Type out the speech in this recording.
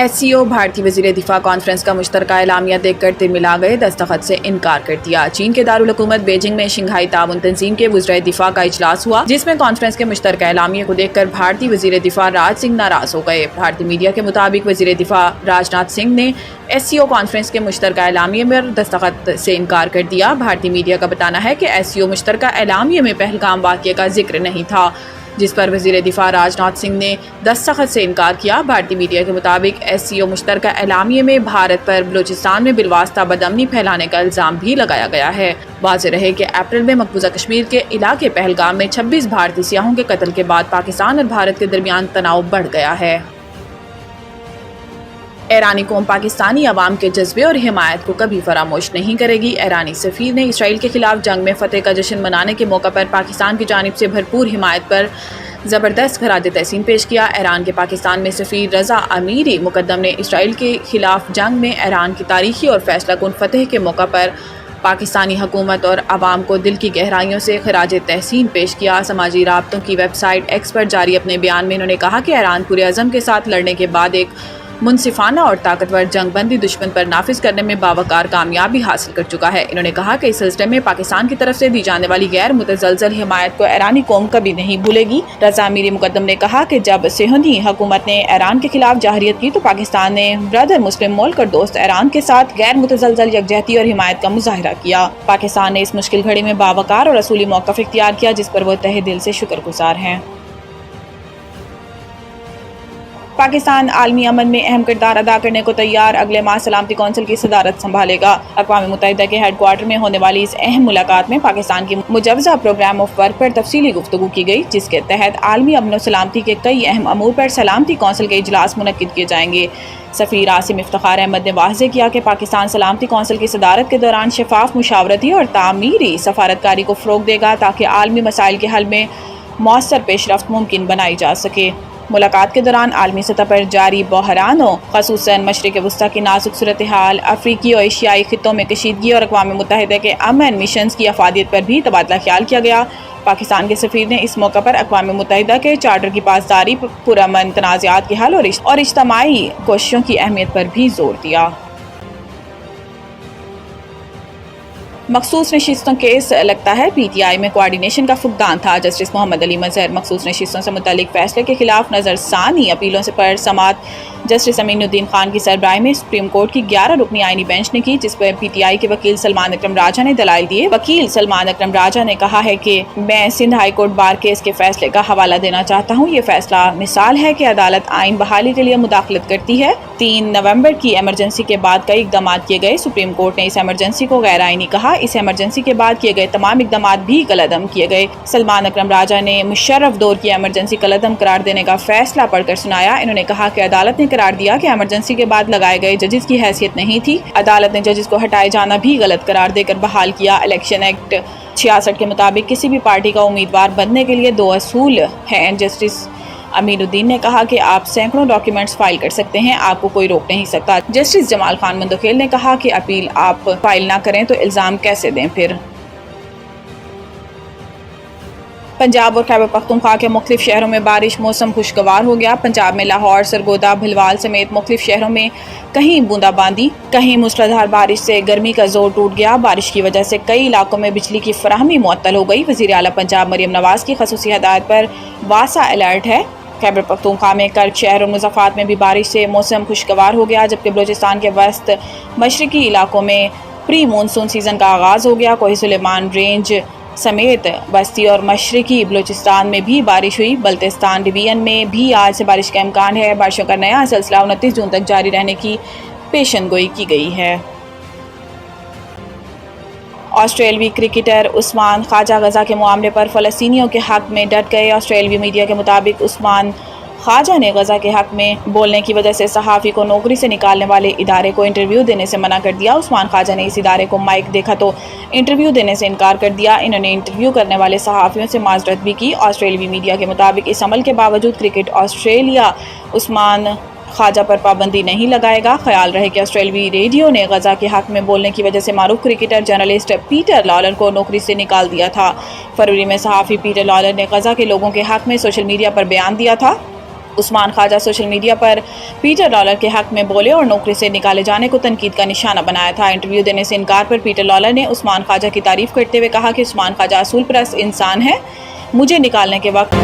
SCO بھارتی وزیر دفاع کانفرنس کا مشترکہ اعلامیہ دیکھ کر ترملا گئے، دستخط سے انکار کر دیا۔ چین کے دارالحکومت بیجنگ میں شنگھائی تعاون تنظیم کے وزرائے دفاع کا اجلاس ہوا، جس میں کانفرنس کے مشترکہ اعلامیہ کو دیکھ کر بھارتی وزیر دفاع راج سنگھ ناراض ہو گئے۔ بھارتی میڈیا کے مطابق وزیر دفاع راج ناتھ سنگھ نے SCO کانفرنس کے مشترکہ اعلامیہ پر دستخط سے انکار کر دیا۔ بھارتی میڈیا کا بتانا ہے کہ SCO مشترکہ اعلامیہ میں پہلگام واقعے کا ذکر نہیں تھا، جس پر وزیر دفاع راج ناتھ سنگھ نے دستخط سے انکار کیا۔ بھارتی میڈیا کے مطابق SCO مشترکہ اعلامیہ میں بھارت پر بلوچستان میں بالواسطہ بدامنی پھیلانے کا الزام بھی لگایا گیا ہے۔ واضح رہے کہ اپریل میں مقبوضہ کشمیر کے علاقے پہلگام میں 26 بھارتی سیاحوں کے قتل کے بعد پاکستان اور بھارت کے درمیان تناؤ بڑھ گیا ہے۔ ایرانی قوم پاکستانی عوام کے جذبے اور حمایت کو کبھی فراموش نہیں کرے گی۔ ایرانی سفیر نے اسرائیل کے خلاف جنگ میں فتح کا جشن منانے کے موقع پر پاکستان کی جانب سے بھرپور حمایت پر زبردست خراج تحسین پیش کیا۔ ایران کے پاکستان میں سفیر رضا امیری مقدم نے اسرائیل کے خلاف جنگ میں ایران کی تاریخی اور فیصلہ کن فتح کے موقع پر پاکستانی حکومت اور عوام کو دل کی گہرائیوں سے خراج تحسین پیش کیا۔ سماجی رابطوں کی ویب سائٹ ایکس پر جاری اپنے بیان میں انہوں نے کہا کہ ایران پورے عزم کے ساتھ لڑنے کے بعد ایک منصفانہ اور طاقتور جنگ بندی دشمن پر نافذ کرنے میں باوقار کامیابی حاصل کر چکا ہے۔ انہوں نے کہا کہ اس سلسلے میں پاکستان کی طرف سے دی جانے والی غیر متزلزل حمایت کو ایرانی قوم کبھی نہیں بھولے گی۔ رضا امیری مقدم نے کہا کہ جب صہیونی حکومت نے ایران کے خلاف جارحیت کی تو پاکستان نے برادر مسلم ملک اور دوست ایران کے ساتھ غیر متزلزل یکجہتی اور حمایت کا مظاہرہ کیا۔ پاکستان نے اس مشکل گھڑی میں باوقار اور اصولی موقف اختیار کیا، جس پر وہ تہہ دل سے شکر گزار ہیں۔ پاکستان عالمی امن میں اہم کردار ادا کرنے کو تیار، اگلے ماہ سلامتی کونسل کی صدارت سنبھالے گا۔ اقوام متحدہ کے ہیڈ کوارٹر میں ہونے والی اس اہم ملاقات میں پاکستان کی مجوزہ پروگرام آف ورک پر تفصیلی گفتگو کی گئی، جس کے تحت عالمی امن و سلامتی کے کئی اہم امور پر سلامتی کونسل کے اجلاس منعقد کیے جائیں گے۔ سفیر عاصم افتخار احمد نے واضح کیا کہ پاکستان سلامتی کونسل کی صدارت کے دوران شفاف، مشاورتی اور تعمیری سفارتکاری کو فروغ دے گا تاکہ عالمی مسائل کے حل میں مؤثر پیش رفت ممکن بنائی جا سکے۔ ملاقات کے دوران عالمی سطح پر جاری بحرانوں، خصوصاً مشرق وسطیٰ کی نازک صورتحال، افریقی اور ایشیائی خطوں میں کشیدگی اور اقوام متحدہ کے امن مشنز کی افادیت پر بھی تبادلہ خیال کیا گیا۔ پاکستان کے سفیر نے اس موقع پر اقوام متحدہ کے چارٹر کی پاسداری، پرامن تنازعات کے حل اور اجتماعی کوششوں کی اہمیت پر بھی زور دیا۔ مخصوص نشستوں کیس لگتا ہے PTI میں کوارڈینیشن کا فقدان تھا، جسٹس محمد علی مظہر۔ مخصوص نشستوں سے متعلق فیصلے کے خلاف نظر ثانی اپیلوں سے پر سماعت جسٹس امین الدین خان کی سربراہی میں سپریم کورٹ کی 11 رکنی آئینی بینچ نے کی، جس پر PTI کے وکیل سلمان اکرم راجہ نے دلائل دیے۔ وکیل سلمان اکرم راجہ نے کہا ہے کہ میں Sindh high court bar case کے فیصلے کا حوالہ دینا چاہتا ہوں۔ یہ فیصلہ مثال ہے کہ عدالت آئین بحالی کے لیے مداخلت کرتی ہے۔ 3 نومبر کی ایمرجنسی کے بعد کئی اقدامات کیے گئے۔ سپریم کورٹ نے اس ایمرجنسی کو غیر آئینی کہا۔ اس ایمرجنسی کے بعد کیے گئے تمام اقدامات بھی کالعدم کیے گئے۔ سلمان اکرم راجہ نے مشرف دور کی ایمرجنسی کالعدم قرار دینے کا فیصلہ پڑھ کر سنایا۔ انہوں نے کہا کہ عدالت نے قرار دیا کہ ایمرجنسی کے بعد لگائے گئے ججز کی حیثیت نہیں تھی۔ عدالت نے ججز کو ہٹائے جانا بھی غلط قرار دے کر بحال کیا۔ الیکشن ایکٹ 66 کے مطابق کسی بھی پارٹی کا امیدوار بننے کے لیے 2 اصول ہیں۔ جسٹس امین الدین نے کہا کہ آپ سینکڑوں ڈاکیومنٹس فائل کر سکتے ہیں، آپ کو کوئی روک نہیں سکتا۔ جسٹس جمال خان مندوخیل نے کہا کہ اپیل آپ فائل نہ کریں تو الزام کیسے دیں پھر۔ پنجاب اور خیبر پختونخوا کے مختلف شہروں میں بارش، موسم خوشگوار ہو گیا۔ پنجاب میں لاہور، سرگودا، بھلوال سمیت مختلف شہروں میں کہیں بوندا باندی، کہیں موسلادھار بارش سے گرمی کا زور ٹوٹ گیا۔ بارش کی وجہ سے کئی علاقوں میں بجلی کی فراہمی معطل ہو گئی۔ وزیر اعلیٰ پنجاب مریم نواز کی خصوصی ہدایت پر واسا الرٹ ہے۔ خیبر پختونخوا میں کرچ شہر اور مظفرات میں بھی بارش سے موسم خوشگوار ہو گیا، جبکہ بلوچستان کے وسط مشرقی علاقوں میں پری مونسون سیزن کا آغاز ہو گیا۔ کوہی سلیمان رینج سمیت بستی اور مشرقی بلوچستان میں بھی بارش ہوئی۔ بلتستان ڈویژن میں بھی آج سے بارش کا امکان ہے۔ بارشوں کا نیا سلسلہ 29 جون تک جاری رہنے کی پیشن گوئی کی گئی ہے۔ آسٹریلوی کرکٹر عثمان خواجہ غزہ کے معاملے پر فلسطینیوں کے حق میں ڈٹ گئے۔ آسٹریلوی میڈیا کے مطابق عثمان خواجہ نے غزہ کے حق میں بولنے کی وجہ سے صحافی کو نوکری سے نکالنے والے ادارے کو انٹرویو دینے سے منع کر دیا۔ عثمان خواجہ نے اس ادارے کو مائک دیکھا تو انٹرویو دینے سے انکار کر دیا۔ انہوں نے انٹرویو کرنے والے صحافیوں سے معذرت بھی کی۔ آسٹریلوی میڈیا کے مطابق اس عمل کے باوجود کرکٹ آسٹریلیا عثمان خواجہ پر پابندی نہیں لگائے گا۔ خیال رہے کہ آسٹریلوی ریڈیو نے غزہ کے حق میں بولنے کی وجہ سے معروف کرکٹر جرنلسٹ پیٹر لالر کو نوکری سے نکال دیا تھا۔ فروری میں صحافی پیٹر لالر نے غزہ کے لوگوں کے حق میں سوشل میڈیا پر بیان دیا تھا۔ عثمان خواجہ سوشل میڈیا پر پیٹر لالر کے حق میں بولے اور نوکری سے نکالے جانے کو تنقید کا نشانہ بنایا تھا۔ انٹرویو دینے سے انکار پر پیٹر لالر نے عثمان خواجہ کی تعریف کرتے ہوئے کہا کہ عثمان خواجہ اصول پرست انسان ہے، مجھے نکالنے کے وقت